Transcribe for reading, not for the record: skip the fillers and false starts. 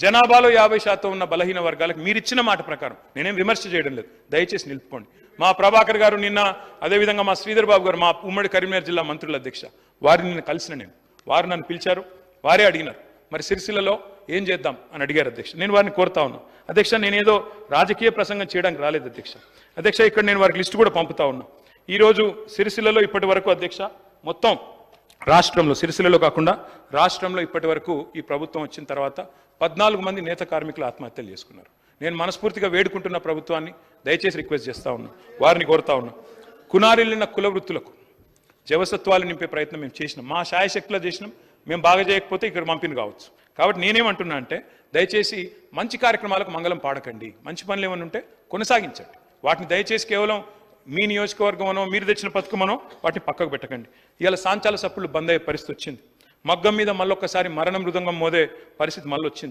జనాభాలో 50% ఉన్న బలహీన వర్గాలకు మీరు ఇచ్చిన మాట ప్రకారం నేనేం విమర్శ చేయడం లేదు, దయచేసి నిలుపుకోండి. మా ప్రభాకర్ గారు నిన్న, అదేవిధంగా మా శ్రీధర్ బాబు గారు, మా ఉమ్మడి కరీంనగర్ జిల్లా మంత్రుల అధ్యక్ష, వారిని నిన్న కలిసిన నేను, వారు నన్ను పిలిచారు, వారే అడిగినారు మరి సిరిసిల్లలో ఏం చేద్దాం అని అడిగారు అధ్యక్ష. నేను వారిని కోరుతా ఉన్నా అధ్యక్ష, నేనేదో రాజకీయ ప్రసంగం చేయడానికి రాలేదు అధ్యక్ష. అధ్యక్ష ఇక్కడ నేను వారికి లిస్టు కూడా పంపుతా ఉన్నా. ఈరోజు సిరిసిల్లలో ఇప్పటి వరకు అధ్యక్ష మొత్తం రాష్ట్రంలో, సిరిసిల్లలో కాకుండా రాష్ట్రంలో ఇప్పటి వరకు ఈ ప్రభుత్వం వచ్చిన తర్వాత 14 మంది నేత కార్మికులు ఆత్మహత్యలు చేసుకున్నారు. నేను మనస్ఫూర్తిగా వేడుకుంటున్న ప్రభుత్వాన్ని, దయచేసి రిక్వెస్ట్ చేస్తా ఉన్నా, వారిని కోరుతా ఉన్నా, కునారిల్లిన కుల వృత్తులకు జవసత్వాలు నింపే ప్రయత్నం మేము చేసినాం, మా శాయశక్తిలో చేసినాం. మేము బాగా చేయకపోతే ఇక్కడ పంపిణీ కావచ్చు. కాబట్టి నేనేమంటున్నా అంటే దయచేసి మంచి కార్యక్రమాలకు మంగళం పాడకండి, మంచి పనులు ఏమైనా ఉంటే కొనసాగించండి, వాటిని దయచేసి కేవలం మీ నియోజకవర్గమనో మీరు తెచ్చిన పథకమనో వాటిని పక్కకు పెట్టకండి. ఇవాళ సాంచాల సప్పులు బంద్ అయ్యే పరిస్థితి వచ్చింది, మగ్గం మీద మళ్ళొక్కసారి మరణ మృదంగం మోదే పరిస్థితి మళ్ళీ వచ్చింది.